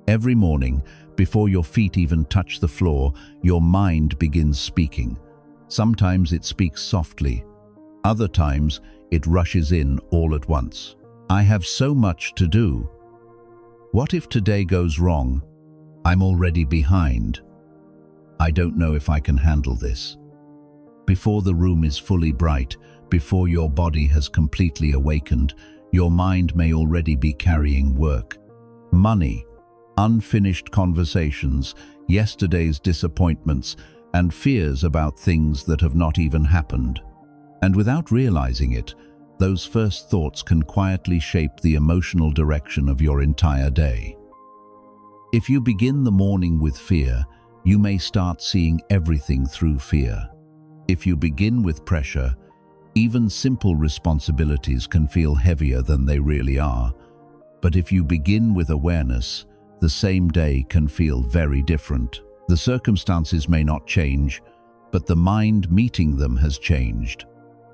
Every morning, before your feet even touch the floor, your mind begins speaking. Sometimes it speaks softly. Other times, it rushes in all at once. I have so much to do. What if today goes wrong? I'm already behind. I don't know if I can handle this. Before the room is fully bright, before your body has completely awakened, your mind may already be carrying work, money, unfinished conversations, yesterday's disappointments, and fears about things that have not even happened. And without realizing it, those first thoughts can quietly shape the emotional direction of your entire day. If you begin the morning with fear, you may start seeing everything through fear. If you begin with pressure, even simple responsibilities can feel heavier than they really are. But if you begin with awareness, the same day can feel very different. The circumstances may not change, but the mind meeting them has changed.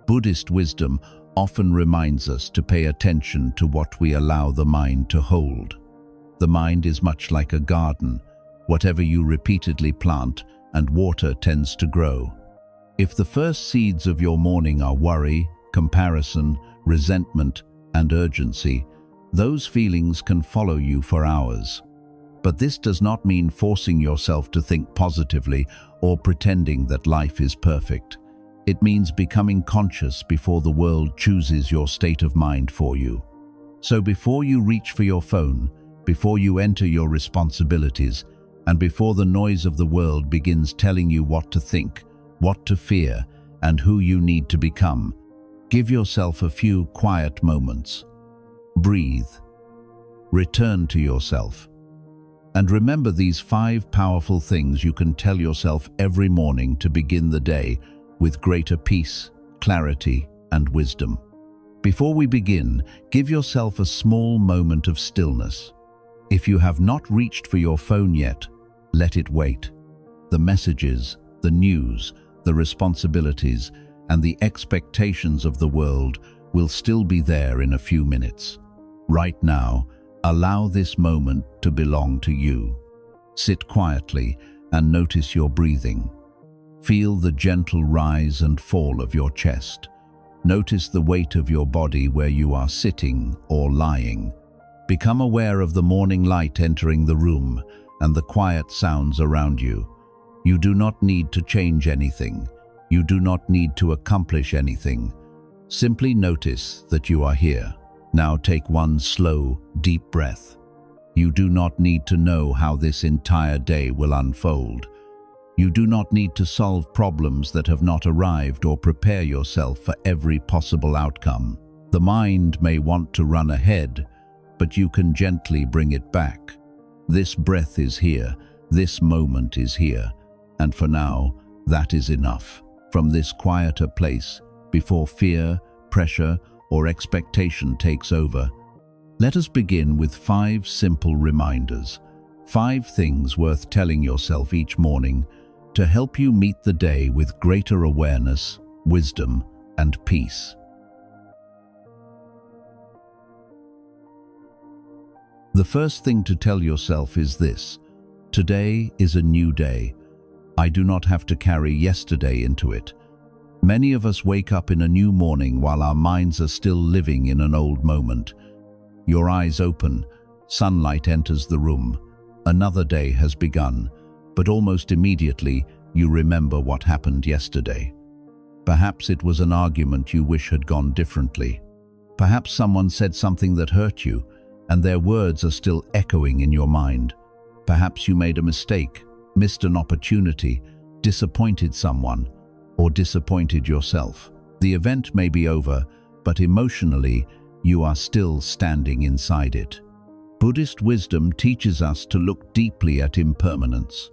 Buddhist wisdom often reminds us to pay attention to what we allow the mind to hold. The mind is much like a garden. Whatever you repeatedly plant and water tends to grow. If the first seeds of your morning are worry, comparison, resentment, and urgency, those feelings can follow you for hours. But this does not mean forcing yourself to think positively or pretending that life is perfect. It means becoming conscious before the world chooses your state of mind for you. So before you reach for your phone, before you enter your responsibilities, and before the noise of the world begins telling you what to think, what to fear, and who you need to become, give yourself a few quiet moments. Breathe. Return to yourself. And remember these 5 powerful things you can tell yourself every morning to begin the day with greater peace, clarity, and wisdom. Before we begin, give yourself a small moment of stillness. If you have not reached for your phone yet, let it wait. The messages, the news, the responsibilities, and the expectations of the world will still be there in a few minutes. Right now, allow this moment to belong to you. Sit quietly and notice your breathing. Feel the gentle rise and fall of your chest. Notice the weight of your body where you are sitting or lying. Become aware of the morning light entering the room and the quiet sounds around you. You do not need to change anything. You do not need to accomplish anything. Simply notice that you are here. Now take one slow, deep breath. You do not need to know how this entire day will unfold. You do not need to solve problems that have not arrived or prepare yourself for every possible outcome. The mind may want to run ahead, but you can gently bring it back. This breath is here, this moment is here, and for now, that is enough. From this quieter place, before fear, pressure, or expectation takes over, let us begin with 5 simple reminders, 5 things worth telling yourself each morning to help you meet the day with greater awareness, wisdom, and peace. The first thing to tell yourself is this: today is a new day. I do not have to carry yesterday into it. Many of us wake up in a new morning while our minds are still living in an old moment. Your eyes open, sunlight enters the room. Another day has begun, but almost immediately you remember what happened yesterday. Perhaps it was an argument you wish had gone differently. Perhaps someone said something that hurt you, and their words are still echoing in your mind. Perhaps you made a mistake, missed an opportunity, disappointed someone, or disappointed yourself. The event may be over, but emotionally, you are still standing inside it. Buddhist wisdom teaches us to look deeply at impermanence.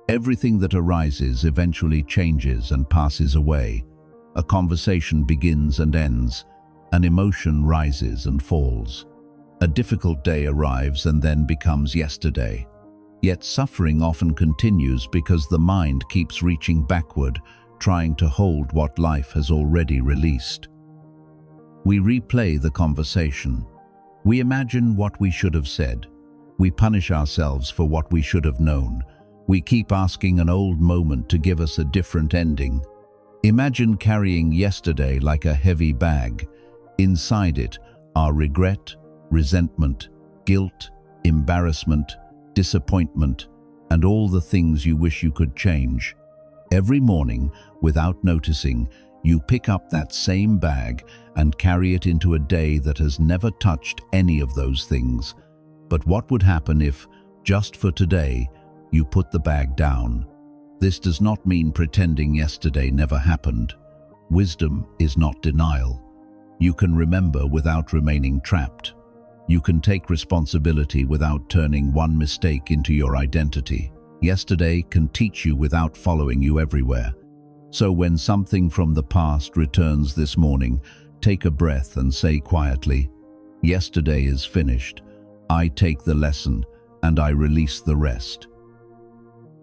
Everything that arises eventually changes and passes away. A conversation begins and ends. An emotion rises and falls. A difficult day arrives and then becomes yesterday. Yet suffering often continues because the mind keeps reaching backward, trying to hold what life has already released. We replay the conversation. We imagine what we should have said. We punish ourselves for what we should have known. We keep asking an old moment to give us a different ending. Imagine carrying yesterday like a heavy bag. Inside it are regret, resentment, guilt, embarrassment, disappointment, and all the things you wish you could change. Every morning, without noticing, you pick up that same bag and carry it into a day that has never touched any of those things. But what would happen if, just for today, you put the bag down? This does not mean pretending yesterday never happened. Wisdom is not denial. You can remember without remaining trapped. You can take responsibility without turning one mistake into your identity. Yesterday can teach you without following you everywhere. So when something from the past returns this morning, take a breath and say quietly, "Yesterday is finished. I take the lesson and I release the rest."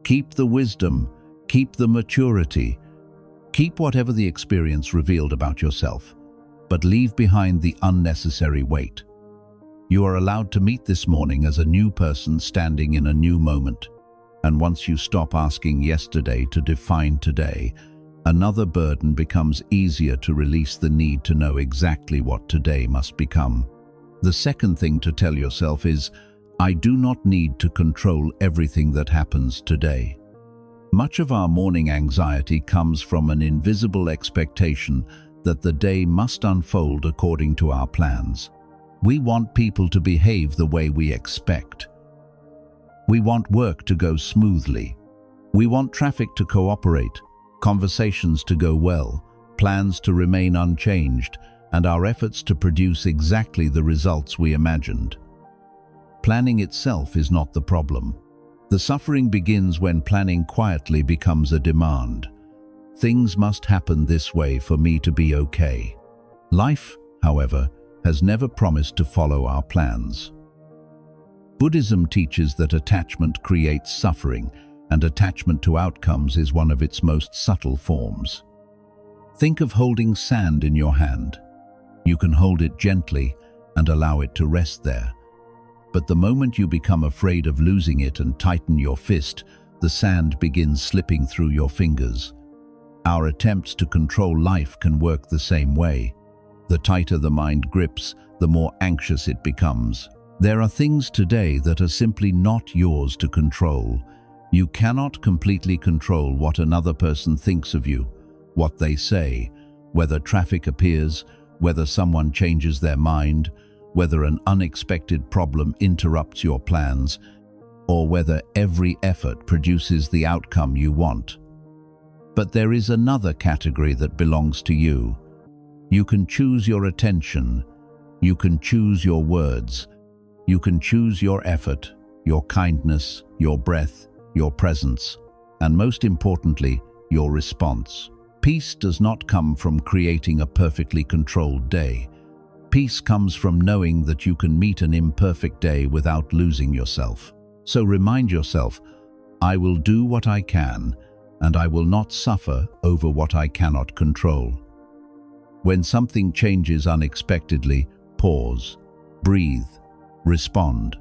Keep the wisdom, keep the maturity, keep whatever the experience revealed about yourself, but leave behind the unnecessary weight. You are allowed to meet this morning as a new person standing in a new moment. And once you stop asking yesterday to define today, another burden becomes easier to release the need to know exactly what today must become. The second thing to tell yourself is, I do not need to control everything that happens today. Much of our morning anxiety comes from an invisible expectation that the day must unfold according to our plans. We want people to behave the way we expect. We want work to go smoothly. We want traffic to cooperate, conversations to go well, plans to remain unchanged, and our efforts to produce exactly the results we imagined. Planning itself is not the problem. The suffering begins when planning quietly becomes a demand. Things must happen this way for me to be okay. Life, however, has never promised to follow our plans. Buddhism teaches that attachment creates suffering, and attachment to outcomes is one of its most subtle forms. Think of holding sand in your hand. You can hold it gently and allow it to rest there. But the moment you become afraid of losing it and tighten your fist, the sand begins slipping through your fingers. Our attempts to control life can work the same way. The tighter the mind grips, the more anxious it becomes. There are things today that are simply not yours to control. You cannot completely control what another person thinks of you, what they say, whether traffic appears, whether someone changes their mind, whether an unexpected problem interrupts your plans, or whether every effort produces the outcome you want. But there is another category that belongs to you. You can choose your attention. You can choose your words. You can choose your effort, your kindness, your breath, your presence, and most importantly, your response. Peace does not come from creating a perfectly controlled day. Peace comes from knowing that you can meet an imperfect day without losing yourself. So remind yourself, I will do what I can, and I will not suffer over what I cannot control. When something changes unexpectedly, pause, breathe, respond.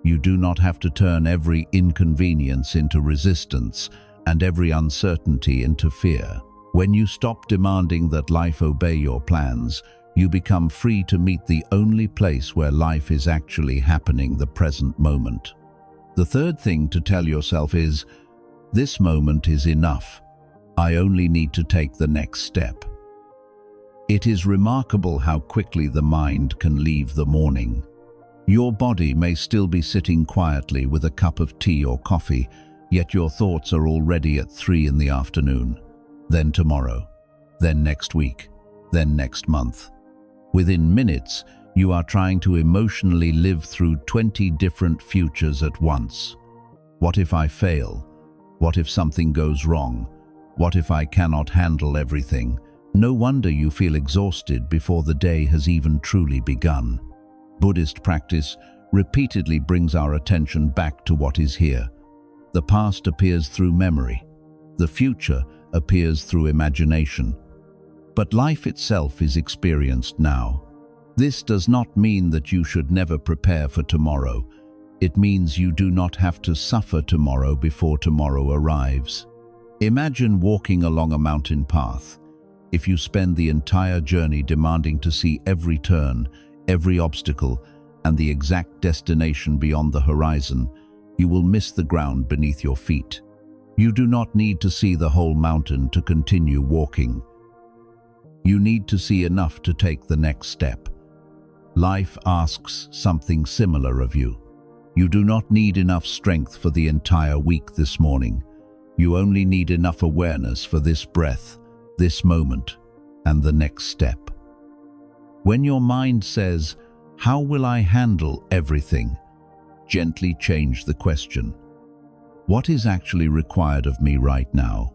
You do not have to turn every inconvenience into resistance and every uncertainty into fear. When you stop demanding that life obey your plans, you become free to meet the only place where life is actually happening, the present moment. The third thing to tell yourself is, this moment is enough. I only need to take the next step. It is remarkable how quickly the mind can leave the morning. Your body may still be sitting quietly with a cup of tea or coffee, yet your thoughts are already at 3 in the afternoon, then tomorrow, then next week, then next month. Within minutes, you are trying to emotionally live through 20 different futures at once. What if I fail? What if something goes wrong? What if I cannot handle everything? No wonder you feel exhausted before the day has even truly begun. Buddhist practice repeatedly brings our attention back to what is here. The past appears through memory. The future appears through imagination. But life itself is experienced now. This does not mean that you should never prepare for tomorrow. It means you do not have to suffer tomorrow before tomorrow arrives. Imagine walking along a mountain path. If you spend the entire journey demanding to see every turn, every obstacle, and the exact destination beyond the horizon, you will miss the ground beneath your feet. You do not need to see the whole mountain to continue walking. You need to see enough to take the next step. Life asks something similar of you. You do not need enough strength for the entire week this morning. You only need enough awareness for this breath, this moment, and the next step. When your mind says, "How will I handle everything?" gently change the question. What is actually required of me right now?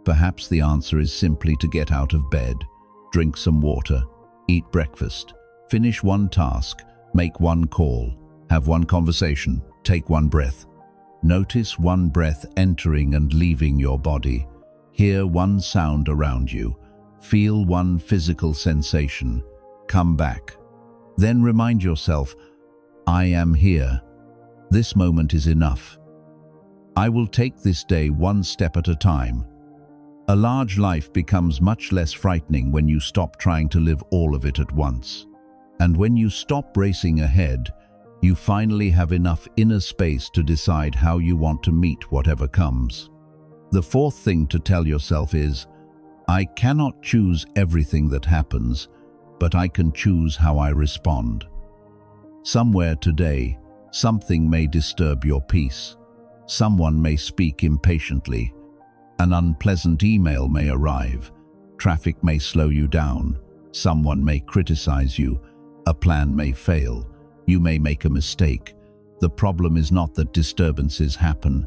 Perhaps the answer is simply to get out of bed, drink some water, eat breakfast, finish one task, make one call, have one conversation, take one breath. Notice one breath entering and leaving your body. Hear one sound around you. Feel one physical sensation. Come back. Then remind yourself, I am here. This moment is enough. I will take this day one step at a time. A large life becomes much less frightening when you stop trying to live all of it at once. And when you stop racing ahead, you finally have enough inner space to decide how you want to meet whatever comes. The fourth thing to tell yourself is, I cannot choose everything that happens, but I can choose how I respond. Somewhere today, something may disturb your peace. Someone may speak impatiently. An unpleasant email may arrive. Traffic may slow you down. Someone may criticize you. A plan may fail. You may make a mistake. The problem is not that disturbances happen.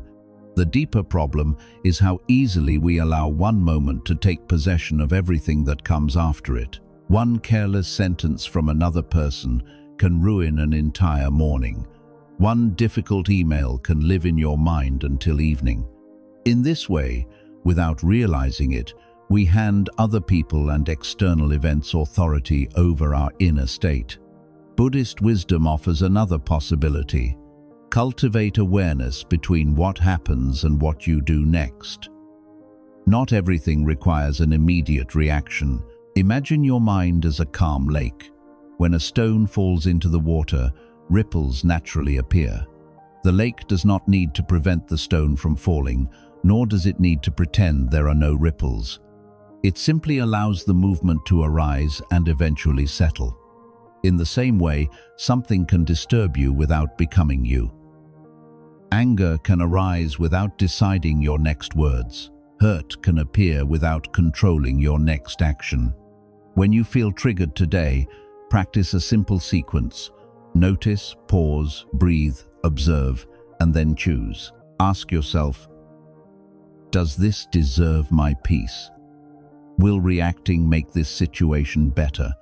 The deeper problem is how easily we allow one moment to take possession of everything that comes after it. One careless sentence from another person can ruin an entire morning. One difficult email can live in your mind until evening. In this way, without realizing it, we hand other people and external events authority over our inner state. Buddhist wisdom offers another possibility. Cultivate awareness between what happens and what you do next. Not everything requires an immediate reaction. Imagine your mind as a calm lake. When a stone falls into the water, ripples naturally appear. The lake does not need to prevent the stone from falling, nor does it need to pretend there are no ripples. It simply allows the movement to arise and eventually settle. In the same way, something can disturb you without becoming you. Anger can arise without deciding your next words. Hurt can appear without controlling your next action. When you feel triggered today, practice a simple sequence. Notice, pause, breathe, observe, and then choose. Ask yourself, does this deserve my peace? Will reacting make this situation better?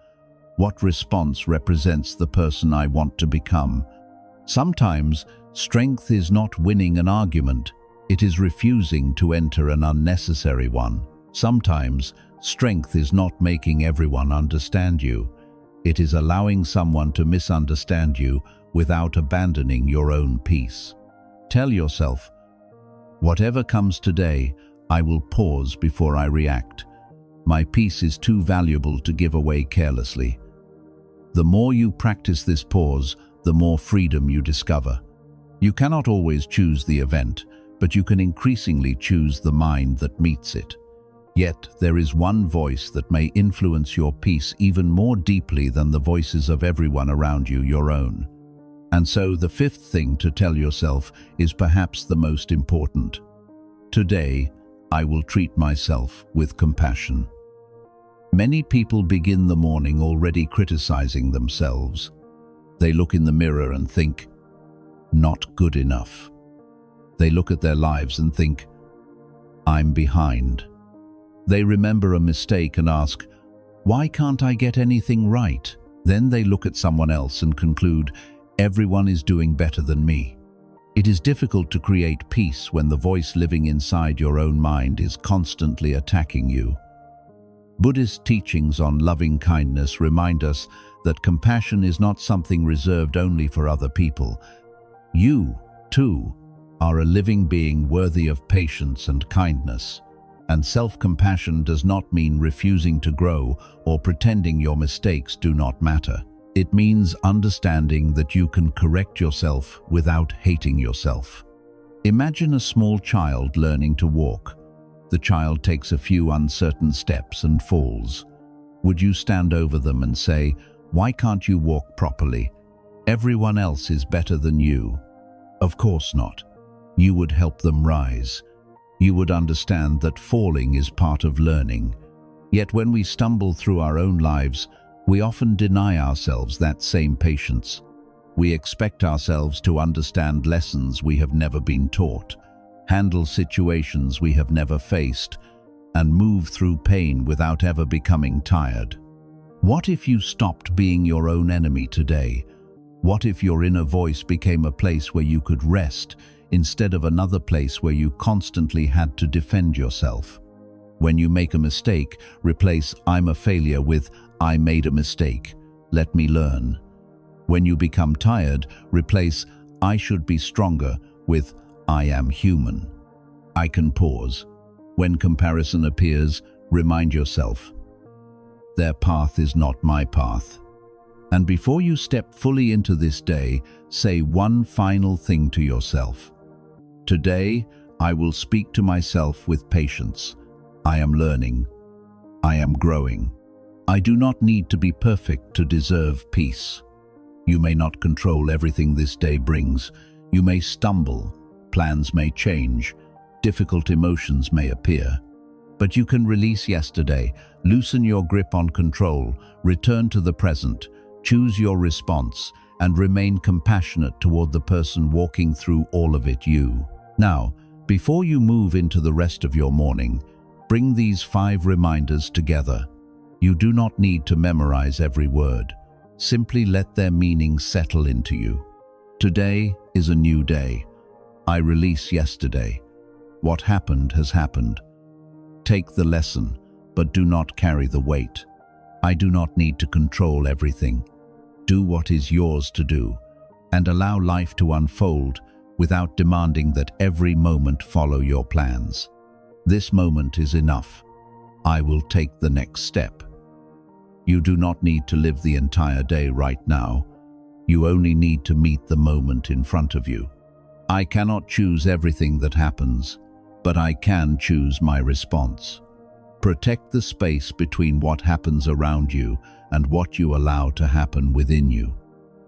What response represents the person I want to become? Sometimes, strength is not winning an argument, it is refusing to enter an unnecessary one. Sometimes, strength is not making everyone understand you. It is allowing someone to misunderstand you without abandoning your own peace. Tell yourself, whatever comes today, I will pause before I react. My peace is too valuable to give away carelessly. The more you practice this pause, the more freedom you discover. You cannot always choose the event, but you can increasingly choose the mind that meets it. Yet there is one voice that may influence your peace even more deeply than the voices of everyone around you, your own. And so the fifth thing to tell yourself is perhaps the most important. Today, I will treat myself with compassion. Many people begin the morning already criticizing themselves. They look in the mirror and think, not good enough. They look at their lives and think, I'm behind. They remember a mistake and ask, why can't I get anything right? Then they look at someone else and conclude, everyone is doing better than me. It is difficult to create peace when the voice living inside your own mind is constantly attacking you. Buddhist teachings on loving kindness remind us that compassion is not something reserved only for other people. You, too, are a living being worthy of patience and kindness. And self-compassion does not mean refusing to grow or pretending your mistakes do not matter. It means understanding that you can correct yourself without hating yourself. Imagine a small child learning to walk. The child takes a few uncertain steps and falls. Would you stand over them and say, "Why can't you walk properly? Everyone else is better than you"? Of course not. You would help them rise. You would understand that falling is part of learning. Yet when we stumble through our own lives, we often deny ourselves that same patience. We expect ourselves to understand lessons we have never been taught, handle situations we have never faced, and move through pain without ever becoming tired. What if you stopped being your own enemy today? What if your inner voice became a place where you could rest, instead of another place where you constantly had to defend yourself? When you make a mistake, replace "I'm a failure" with "I made a mistake. Let me learn." When you become tired, replace "I should be stronger" with "I am human. I can pause." When comparison appears, remind yourself, "Their path is not my path." And before you step fully into this day, say one final thing to yourself. Today, I will speak to myself with patience. I am learning. I am growing. I do not need to be perfect to deserve peace. You may not control everything this day brings. You may stumble. Plans may change. Difficult emotions may appear. But you can release yesterday, loosen your grip on control, return to the present, choose your response, and remain compassionate toward the person walking through all of it, you. Now, before you move into the rest of your morning, bring these 5 reminders together. You do not need to memorize every word. Simply let their meaning settle into you. Today is a new day. I release yesterday. What happened has happened. Take the lesson, but do not carry the weight. I do not need to control everything. Do what is yours to do, and allow life to unfold without demanding that every moment follow your plans. This moment is enough. I will take the next step. You do not need to live the entire day right now. You only need to meet the moment in front of you. I cannot choose everything that happens, but I can choose my response. Protect the space between what happens around you and what you allow to happen within you.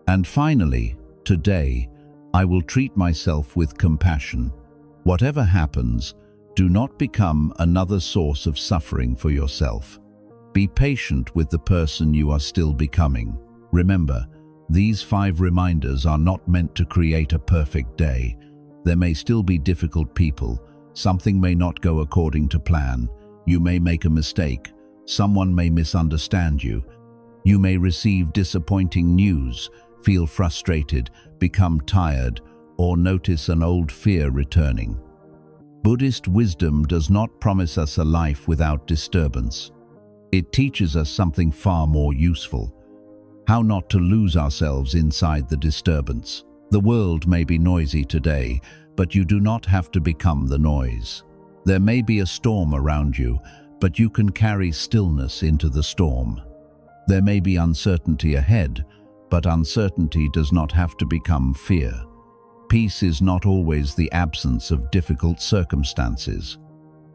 And finally, today, I will treat myself with compassion. Whatever happens, do not become another source of suffering for yourself. Be patient with the person you are still becoming. Remember, these 5 reminders are not meant to create a perfect day. There may still be difficult people. Something may not go according to plan. You may make a mistake. Someone may misunderstand you. You may receive disappointing news, feel frustrated, become tired, or notice an old fear returning. Buddhist wisdom does not promise us a life without disturbance. It teaches us something far more useful: how not to lose ourselves inside the disturbance. The world may be noisy today, but you do not have to become the noise. There may be a storm around you, but you can carry stillness into the storm. There may be uncertainty ahead, but uncertainty does not have to become fear. Peace is not always the absence of difficult circumstances.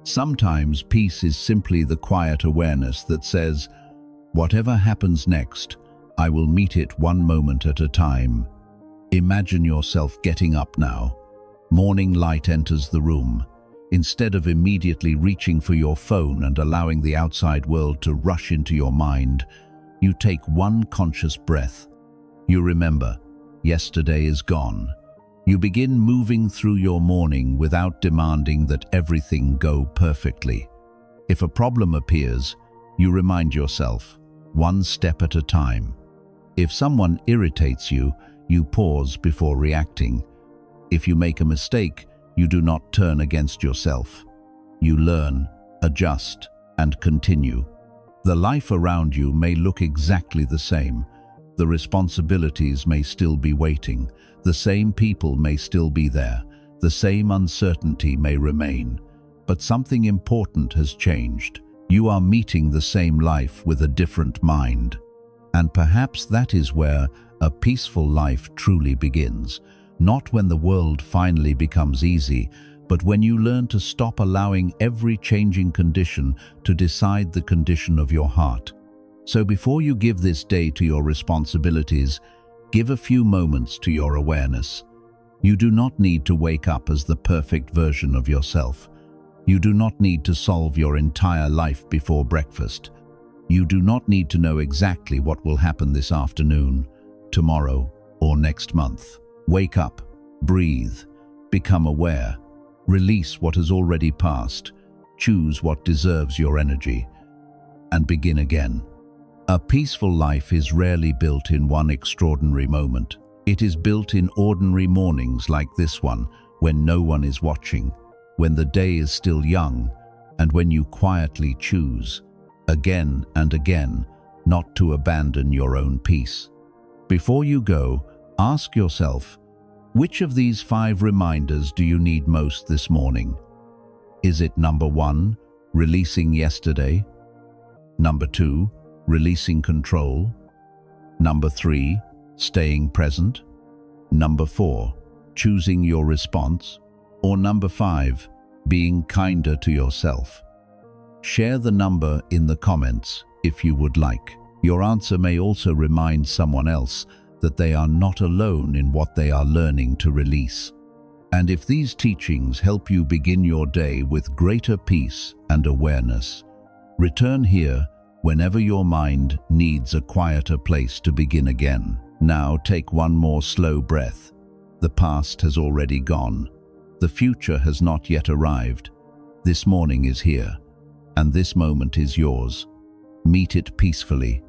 Sometimes peace is simply the quiet awareness that says, "Whatever happens next, I will meet it one moment at a time." Imagine yourself getting up now. Morning light enters the room. Instead of immediately reaching for your phone and allowing the outside world to rush into your mind, you take one conscious breath. You remember, yesterday is gone. You begin moving through your morning without demanding that everything go perfectly. If a problem appears, you remind yourself, one step at a time. If someone irritates you, you pause before reacting. If you make a mistake, you do not turn against yourself. You learn, adjust, and continue. The life around you may look exactly the same. The responsibilities may still be waiting. The same people may still be there, the same uncertainty may remain, but something important has changed. You are meeting the same life with a different mind. And perhaps that is where a peaceful life truly begins, not when the world finally becomes easy, but when you learn to stop allowing every changing condition to decide the condition of your heart. So before you give this day to your responsibilities, give a few moments to your awareness. You do not need to wake up as the perfect version of yourself. You do not need to solve your entire life before breakfast. You do not need to know exactly what will happen this afternoon, tomorrow, or next month. Wake up, breathe, become aware, release what has already passed, choose what deserves your energy, and begin again. A peaceful life is rarely built in one extraordinary moment. It is built in ordinary mornings like this one, when no one is watching, when the day is still young, and when you quietly choose, again and again, not to abandon your own peace. Before you go, ask yourself, which of these 5 reminders do you need most this morning? Is it number 1, releasing yesterday? Number 2, releasing control? Number 3, staying present? Number 4, choosing your response? Or number 5, being kinder to yourself? Share the number in the comments if you would like. Your answer may also remind someone else that they are not alone in what they are learning to release. And if these teachings help you begin your day with greater peace and awareness, return here whenever your mind needs a quieter place to begin again. Now take one more slow breath. The past has already gone. The future has not yet arrived. This morning is here, and this moment is yours. Meet it peacefully,